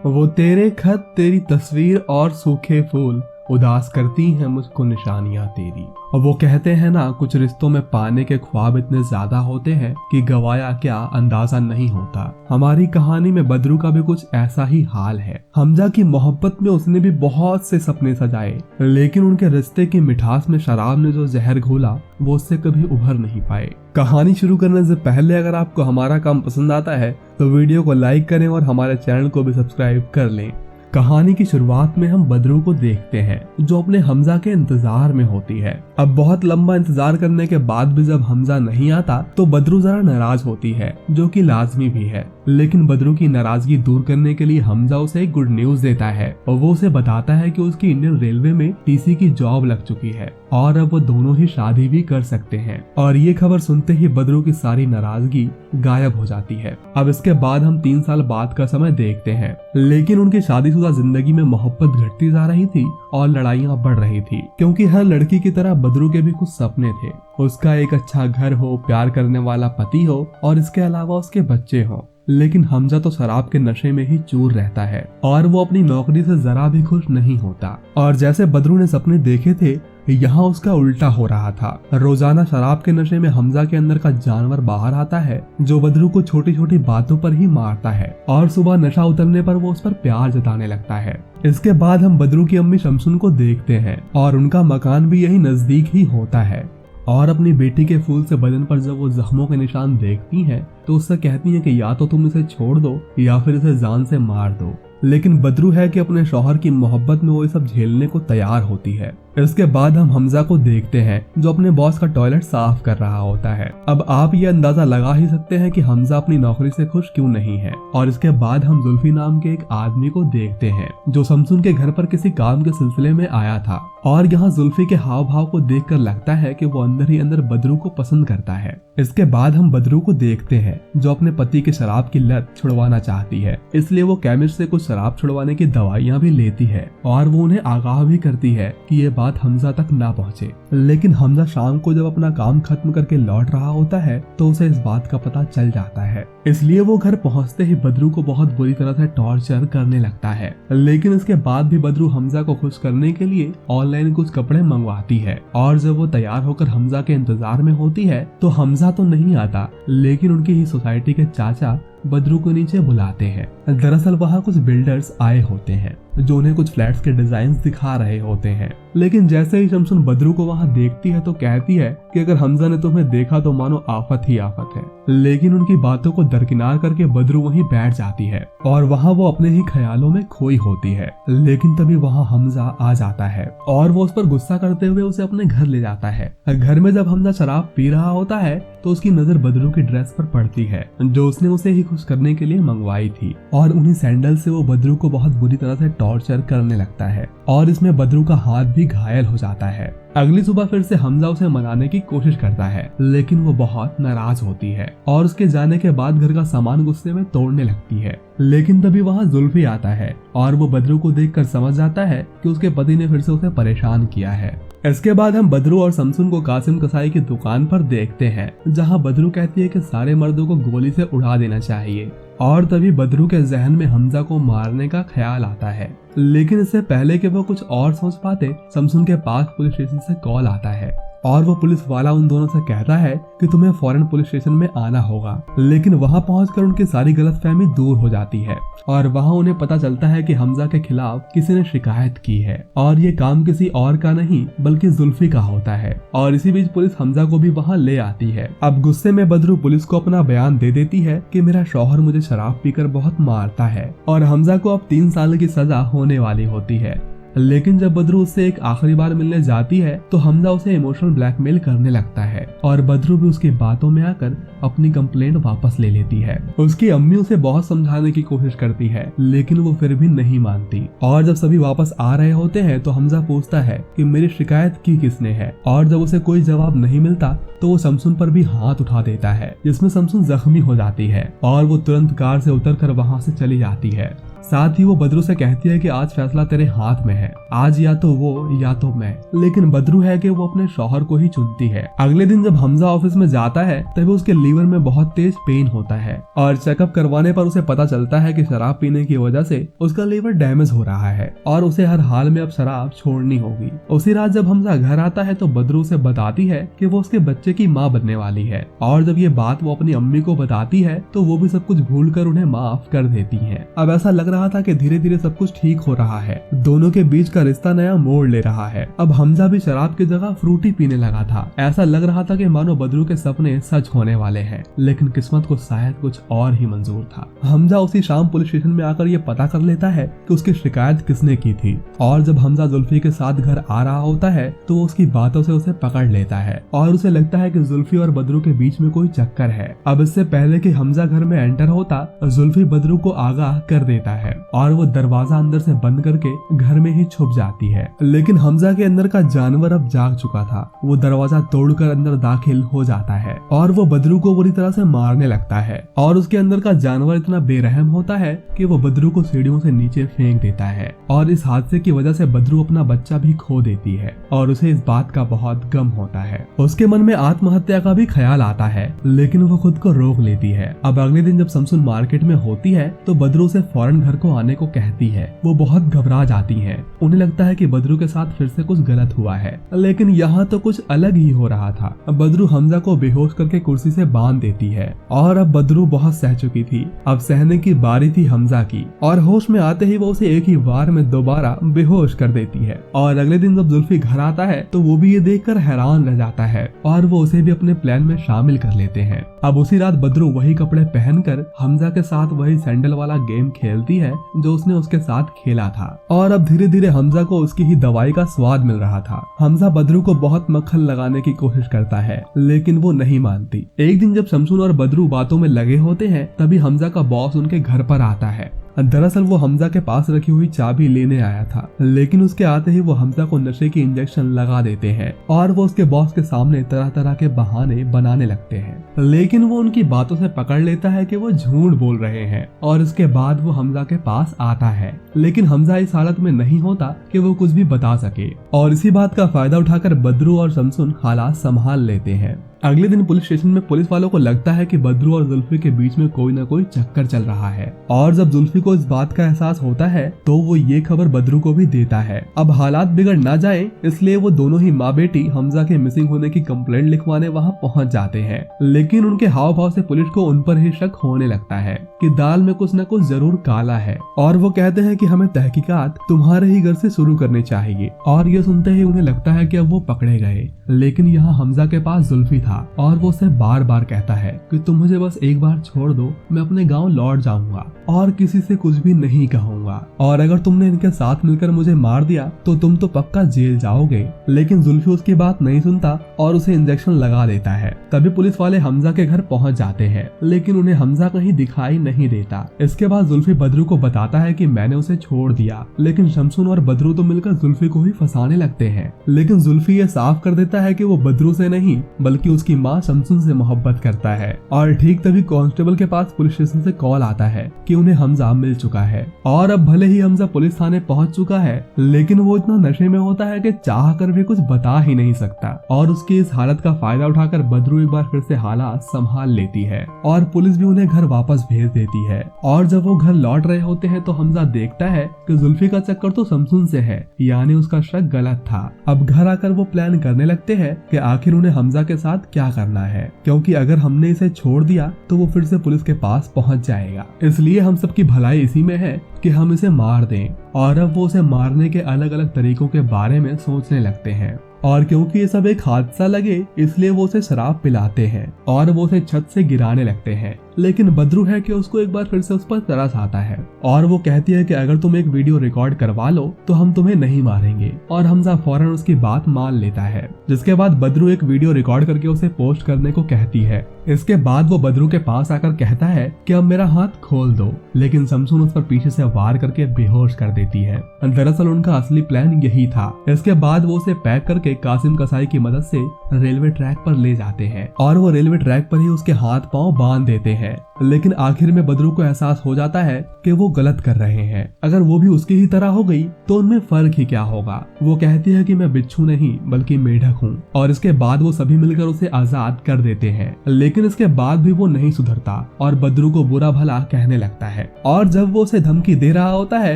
वो तेरे खत, तेरी तस्वीर और सूखे फूल उदास करती हैं मुझको निशानियां तेरी। और वो कहते हैं ना, कुछ रिश्तों में पाने के ख्वाब इतने ज्यादा होते हैं कि गवाया क्या अंदाजा नहीं होता। हमारी कहानी में बदरू का भी कुछ ऐसा ही हाल है। हमजा की मोहब्बत में उसने भी बहुत से सपने सजाए, लेकिन उनके रिश्ते की मिठास में शराब ने जो जहर घोला वो उससे कभी उभर नहीं पाए। कहानी शुरू करने से पहले अगर आपको हमारा काम पसंद आता है तो वीडियो को लाइक करें और हमारे चैनल को भी सब्सक्राइब कर लें। कहानी की शुरुआत में हम बदरू को देखते हैं जो अपने हमजा के इंतजार में होती है। अब बहुत लंबा इंतजार करने के बाद भी जब हमजा नहीं आता तो बदरू जरा नाराज होती है, जो कि लाजमी भी है। लेकिन बदरू की नाराजगी दूर करने के लिए हमजा उसे एक गुड न्यूज देता है और वो उसे बताता है कि उसकी इंडियन रेलवे में टीसी की जॉब लग चुकी है और अब वो दोनों ही शादी भी कर सकते हैं। और ये खबर सुनते ही बदरू की सारी नाराजगी गायब हो जाती है। अब इसके बाद हम 3 साल बाद का समय देखते हैं, लेकिन उनकी शादीशुदा जिंदगी में मोहब्बत घटती जा रही थी और लड़ाइयाँ बढ़ रही थी, क्योंकि हर लड़की की तरह बदरू के भी कुछ सपने थे। उसका एक अच्छा घर हो, प्यार करने वाला पति हो और इसके अलावा उसके बच्चे हो। लेकिन हमजा तो शराब के नशे में ही चूर रहता है और वो अपनी नौकरी से जरा भी खुश नहीं होता। और जैसे बदरू ने सपने देखे थे, यहाँ उसका उल्टा हो रहा था। रोजाना शराब के नशे में हमजा के अंदर का जानवर बाहर आता है, जो बदरू को छोटी छोटी बातों पर ही मारता है और सुबह नशा उतरने पर वो उस पर प्यार जताने लगता है। इसके बाद हम बदरू की अम्मी शमसुन को देखते हैं और उनका मकान भी यही नजदीक ही होता है। और अपनी बेटी के फूल से बदन पर जब वो जख्मों के निशान देखती हैं तो उससे कहती हैं कि या तो तुम इसे छोड़ दो या फिर इसे जान से मार दो। लेकिन बदरू है कि अपने शौहर की मोहब्बत में वो ये सब झेलने को तैयार होती है। इसके बाद हम हमजा को देखते हैं जो अपने बॉस का टॉयलेट साफ कर रहा होता है। अब आप ये अंदाजा लगा ही सकते हैं कि हमजा अपनी नौकरी से खुश क्यों नहीं है। और इसके बाद हम जुल्फी नाम के एक आदमी को देखते हैं जो शमसुन के घर पर किसी काम के सिलसिले में आया था। और यहाँ जुल्फी के हाव भाव को देखकर लगता है कि वो अंदर ही अंदर बदरू को पसंद करता है। इसके बाद हम बदरू को देखते हैं जो अपने पति के शराब की लत छुड़वाना चाहती है, इसलिए वो केमिस्ट से कुछ शराब छुड़वाने की दवाइयाँ भी लेती है और वो उन्हें आगाह भी करती है कि ये बात हमजा तक ना पहुँचे। लेकिन हमजा शाम को जब अपना काम खत्म करके लौट रहा होता है तो उसे इस बात का पता चल जाता है, इसलिए वो घर पहुँचते ही बदरू को बहुत बुरी तरह से टॉर्चर करने लगता है। लेकिन इसके बाद भी बदरू हमजा को खुश करने के लिए ऑनलाइन कुछ कपड़े मंगवाती है और जब वो तैयार होकर हमजा के इंतजार में होती है तो हमजा तो नहीं आता, लेकिन उनकी ही सोसाइटी के चाचा बदरू को नीचे बुलाते हैं। दरअसल वहाँ कुछ बिल्डर्स आए होते हैं जो उन्हें कुछ फ्लैट्स के डिजाइन दिखा रहे होते हैं। लेकिन जैसे ही शमसुन बदरू को वहाँ देखती है तो कहती है कि अगर हमजा ने तुम्हें देखा तो मानो आफत ही आफत है। लेकिन उनकी बातों को दरकिनार करके बदरू वहीं बैठ जाती है और वहाँ वो अपने ही ख्यालों में खोई होती है। लेकिन तभी वहाँ हमजा आ जाता है और वो उस पर गुस्सा करते हुए उसे अपने घर ले जाता है। घर में जब हमजा शराब पी रहा होता है तो उसकी नजर बदरू की ड्रेस पर पड़ती है जो उसने उसे ही खुश करने के लिए मंगवाई थी। और उन्हीं सैंडल से वो बदरू को बहुत बुरी तरह से टॉर्चर करने लगता है और इसमें बदरू का हाथ भी घायल हो जाता है। अगली सुबह फिर से हमजा उसे मनाने की कोशिश करता है, लेकिन वो बहुत नाराज होती है और उसके जाने के बाद घर का सामान गुस्से में तोड़ने लगती है। लेकिन तभी वहाँ जुल्फी आता है और वो बदरू को देखकर समझ जाता है कि उसके पति ने फिर से उसे परेशान किया है। इसके बाद हम बदरू और शमसुन को कासिम कसाई की दुकान पर देखते हैं, जहाँ बदरू कहती है कि सारे मर्दों को गोली से उड़ा देना चाहिए। और तभी बदरू के जहन में हमजा को मारने का ख्याल आता है। लेकिन इससे पहले कि वो कुछ और सोच पाते, शमसुन के पास पुलिस स्टेशन से कॉल आता है और वो पुलिस वाला उन दोनों से कहता है कि तुम्हें फौरन पुलिस स्टेशन में आना होगा। लेकिन वहाँ पहुंचकर उनकी सारी गलतफहमी दूर हो जाती है और वहाँ उन्हें पता चलता है कि हमजा के खिलाफ किसी ने शिकायत की है और ये काम किसी और का नहीं बल्कि जुल्फी का होता है। और इसी बीच पुलिस हमजा को भी वहाँ ले आती है। अब गुस्से में बदरू पुलिस को अपना बयान दे देती है कि मेरा शौहर मुझे शराब पीकर बहुत मारता है और हमजा को अब 3 साल की सजा होने वाली होती है। लेकिन जब बदरू उससे एक आखिरी बार मिलने जाती है तो हमजा उसे इमोशनल ब्लैकमेल करने लगता है और बदरू भी उसकी बातों में आकर अपनी कंप्लेंट वापस ले लेती है। उसकी अम्मी उसे बहुत समझाने की कोशिश करती है, लेकिन वो फिर भी नहीं मानती। और जब सभी वापस आ रहे होते हैं तो हमजा पूछता है कि मेरी शिकायत की किसने है, और जब उसे कोई जवाब नहीं मिलता तो वो शमसुन पर भी हाथ उठा देता है, जिसमें शमसुन जख्मी हो जाती है और वो तुरंत कार से उतरकर वहाँ से चली जाती है। साथ ही वो बदरू से कहती है कि आज फैसला तेरे हाथ में है, आज या तो वो या तो मैं। लेकिन बदरू है कि वो अपने शौहर को ही चुनती है। अगले दिन जब हमजा ऑफिस में जाता है तभी उसके लीवर में बहुत तेज पेन होता है और चेकअप करवाने पर उसे पता चलता है कि शराब पीने की वजह से उसका लीवर डैमेज हो रहा है और उसे हर हाल में अब शराब छोड़नी होगी। उसी रात जब हमजा घर आता है तो बदरू उसे बताती है कि वो उसके बच्चे की माँ बनने वाली है और जब ये बात वो अपनी अम्मी को बताती है तो वो भी सब कुछ भूल कर उन्हें माफ कर देती है। अब ऐसा लग रहा था कि धीरे धीरे सब कुछ ठीक हो रहा है, दोनों के बीच का रिश्ता नया मोड़ ले रहा है। अब हमजा भी शराब की जगह फ्रूटी पीने लगा था। ऐसा लग रहा था कि मानो बदरू के सपने सच होने वाले हैं, लेकिन किस्मत को शायद कुछ और ही मंजूर था। हमजा उसी शाम पुलिस स्टेशन में आकर ये पता कर लेता है कि उसकी शिकायत किसने की थी और जब हमजा जुल्फी के साथ घर आ रहा होता है तो वो उसकी बातों से उसे पकड़ लेता है और उसे लगता है कि जुल्फी और बदरू के बीच में कोई चक्कर है। अब इससे पहले कि हमजा घर में एंटर होता, जुल्फी बदरू को आगाह कर देता है और वो दरवाजा अंदर से बंद करके घर में ही छुप जाती है। लेकिन हमजा के अंदर का जानवर अब जाग चुका था। वो दरवाजा तोड़कर अंदर दाखिल हो जाता है और वो बदरू को बुरी तरह से मारने लगता है और उसके अंदर का जानवर इतना बेरहम होता है कि वो बदरू को सीढ़ियों से नीचे फेंक देता है और इस हादसे की वजह से बदरू अपना बच्चा भी खो देती है और उसे इस बात का बहुत गम होता है। उसके मन में आत्महत्या का भी ख्याल आता है, लेकिन वो खुद को रोक लेती है। अब अगले दिन जब शमसून मार्केट में होती है तो बदरू से फौरन घर को आने को कहती है। वो बहुत घबरा जाती है। उन्हें लगता है कि बदरू के साथ फिर से कुछ गलत हुआ है, लेकिन यहाँ तो कुछ अलग ही हो रहा था। अब बदरू हमजा को बेहोश करके कुर्सी से बांध देती है और अब बदरू बहुत सह चुकी थी। अब सहने की बारी थी हमजा की और होश में आते ही वो उसे एक ही बार में दोबारा बेहोश कर देती है। और अगले दिन जब जुल्फी घर आता है तो वो भी ये देखकर हैरान रह जाता है और वो उसे भी अपने प्लान में शामिल कर लेते हैं। अब उसी रात बदरू वही कपड़े पहनकर हमजा के साथ वही सैंडल वाला गेम खेलती है जो उसने उसके साथ खेला था और अब धीरे धीरे हमजा को उसकी ही दवाई का स्वाद मिल रहा था। हमजा बदरू को बहुत मक्खन लगाने की कोशिश करता है, लेकिन वो नहीं मानती। एक दिन जब शमसून और बदरू बातों में लगे होते हैं तभी हमजा का बॉस उनके घर पर आता है। दरअसल वो हमजा के पास रखी हुई चाबी लेने आया था, लेकिन उसके आते ही वो हमजा को नशे की इंजेक्शन लगा देते हैं और वो उसके बॉस के सामने तरह तरह के बहाने बनाने लगते हैं। लेकिन वो उनकी बातों से पकड़ लेता है कि वो झूठ बोल रहे हैं और इसके बाद वो हमजा के पास आता है। लेकिन हमजा इस हालत में नहीं होता कि वो कुछ भी बता सके और इसी बात का फायदा उठाकर बदरू और शमसून हालात संभाल लेते हैं। अगले दिन पुलिस स्टेशन में पुलिस वालों को लगता है कि बदरू और जुल्फी के बीच में कोई न कोई चक्कर चल रहा है और जब जुल्फी को इस बात का एहसास होता है तो वो ये खबर बदरू को भी देता है। अब हालात बिगड़ ना जाए इसलिए वो दोनों ही माँ बेटी हमजा के मिसिंग होने की कंप्लेंट लिखवाने वहाँ पहुँच जाते हैं, लेकिन उनके हाव भाव से पुलिस को उन पर ही शक होने लगता है कि दाल में कुछ न कुछ जरूर काला है और वो कहते हैं कि हमें तहकीकात तुम्हारे ही घर से शुरू करनी चाहिए। और ये सुनते ही उन्हें लगता है कि अब वो पकड़े गए, लेकिन यहाँ हमजा के पास जुल्फी था और वो उसे बार बार कहता है कि तुम मुझे बस एक बार छोड़ दो, मैं अपने गांव लौट जाऊंगा और किसी से कुछ भी नहीं कहूंगा और अगर तुमने इनके साथ मिलकर मुझे मार दिया तो तुम तो पक्का जेल जाओगे। लेकिन जुल्फी उसकी बात नहीं सुनता और उसे इंजेक्शन लगा देता है। तभी पुलिस वाले हमजा के घर पहुंच जाते हैं, लेकिन उन्हें हमजा कहीं दिखाई नहीं देता। इसके बाद जुल्फी बदरू को बताता है कि मैंने उसे छोड़ दिया, लेकिन शमसून और बदरू तो मिलकर जुल्फी को ही फंसाने लगते हैं। लेकिन जुल्फी ये साफ कर देता है कि वो बदरू से नहीं बल्कि उसकी माँ शमसून से मोहब्बत करता है। और ठीक तभी कांस्टेबल के पास पुलिस स्टेशन से कॉल आता है कि उन्हें हमजा मिल चुका है और अब भले ही हमजा पुलिस थाने पहुंच चुका है, लेकिन वो इतना नशे में होता है कि चाह कर भी कुछ बता ही नहीं सकता और उसकी इस हालत का फायदा उठाकर बदरू एक बार फिर से हालात संभाल लेती है और पुलिस भी उन्हें घर वापस भेज देती है। और जब वो घर लौट रहे होते हैं तो हमजा देखता है कि जुल्फी का चक्कर तो शमसून से है, यानी उसका शक गलत था। अब घर आकर वो प्लान करने लगते हैं कि आखिर उन्हें हमजा के साथ क्या करना है, क्योंकि अगर हमने इसे छोड़ दिया तो वो फिर से पुलिस के पास पहुंच जाएगा। इसलिए हम सबकी भलाई इसी में है कि हम इसे मार दें। और अब वो उसे मारने के अलग अलग तरीकों के बारे में सोचने लगते हैं और क्योंकि ये सब एक हादसा लगे इसलिए वो उसे शराब पिलाते हैं और वो उसे छत से गिराने लगते हैं। लेकिन बदरू है कि उसको एक बार फिर से उस पर तरस आता है और वो कहती है कि अगर तुम एक वीडियो रिकॉर्ड करवा लो तो हम तुम्हें नहीं मारेंगे और हमजा फौरन उसकी बात मान लेता है। जिसके बाद बदरू एक वीडियो रिकॉर्ड करके उसे पोस्ट करने को कहती है। इसके बाद वो बदरू के पास आकर कहता है कि अब मेरा हाथ खोल दो, लेकिन शमसून उस पर पीछे से वार करके बेहोश कर देती है। दरअसल उनका असली प्लान यही था। इसके बाद वो उसे पैक करके कासिम कसाई की मदद से रेलवे ट्रैक पर ले जाते हैं और वो रेलवे ट्रैक पर ही उसके हाथ पांव बांध देते हैं लेकिन आखिर में बदरू को एहसास हो जाता है कि वो गलत कर रहे हैं। अगर वो भी उसकी ही तरह हो गई तो उनमें फर्क ही क्या होगा। वो कहती है कि मैं बिच्छू नहीं बल्कि मेढक हूँ, और इसके बाद वो सभी मिलकर उसे आजाद कर देते हैं। लेकिन इसके बाद भी वो नहीं सुधरता और बदरू को बुरा भला कहने लगता है। और जब वो उसे धमकी दे रहा होता है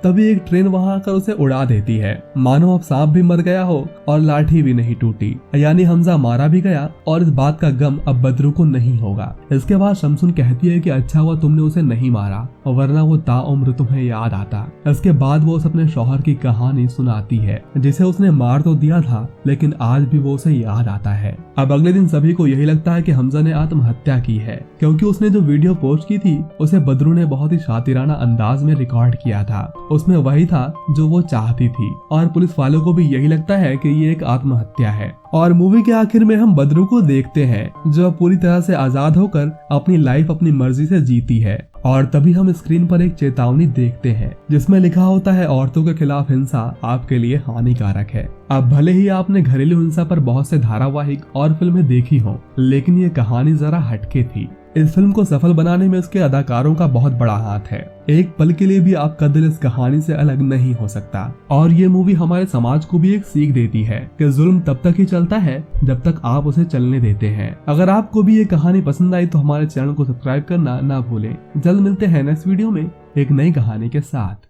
तभी एक ट्रेन वहां आकर उसे उड़ा देती है, मानो अब सांप भी मर गया हो और लाठी भी नहीं टूटी, यानी हमजा मारा भी गया और इस बात का गम अब बदरू को नहीं होगा। इसके बाद शमसुन कहती है कि अच्छा हुआ तुमने उसे नहीं मारा, वरना वो ताउम्र तुम्हें याद आता। इसके बाद वो उसे अपने शौहर की कहानी सुनाती है, जिसे उसने मार तो दिया था लेकिन आज भी वो उसे याद आता है। अब अगले दिन सभी को यही लगता है कि हमजा ने आत्महत्या की है, क्योंकि उसने जो वीडियो पोस्ट की थी उसे बदरू ने बहुत ही शातिराना अंदाज में रिकॉर्ड किया था। उसमें वही था जो वो चाहती थी, और पुलिस वालों को भी यही लगता है कि ये एक आत्महत्या है। और मूवी के आखिर में हम बदरू को देखते हैं जो पूरी तरह से आजाद होकर अपनी लाइफ अपनी मर्जी से जीती है। और तभी हम स्क्रीन पर एक चेतावनी देखते हैं जिसमें लिखा होता है औरतों के खिलाफ हिंसा आपके लिए हानिकारक है। अब भले ही आपने घरेलू हिंसा पर बहुत से धारावाहिक और फिल्में देखी हो, लेकिन ये कहानी जरा हटके थी। इस फिल्म को सफल बनाने में इसके अदाकारों का बहुत बड़ा हाथ है। एक पल के लिए भी आपका दिल इस कहानी से अलग नहीं हो सकता। और ये मूवी हमारे समाज को भी एक सीख देती है कि जुल्म तब तक ही चलता है जब तक आप उसे चलने देते हैं। अगर आपको भी ये कहानी पसंद आई तो हमारे चैनल को सब्सक्राइब करना ना भूलें। जल्द मिलते हैं नेक्स्ट वीडियो में एक नई कहानी के साथ।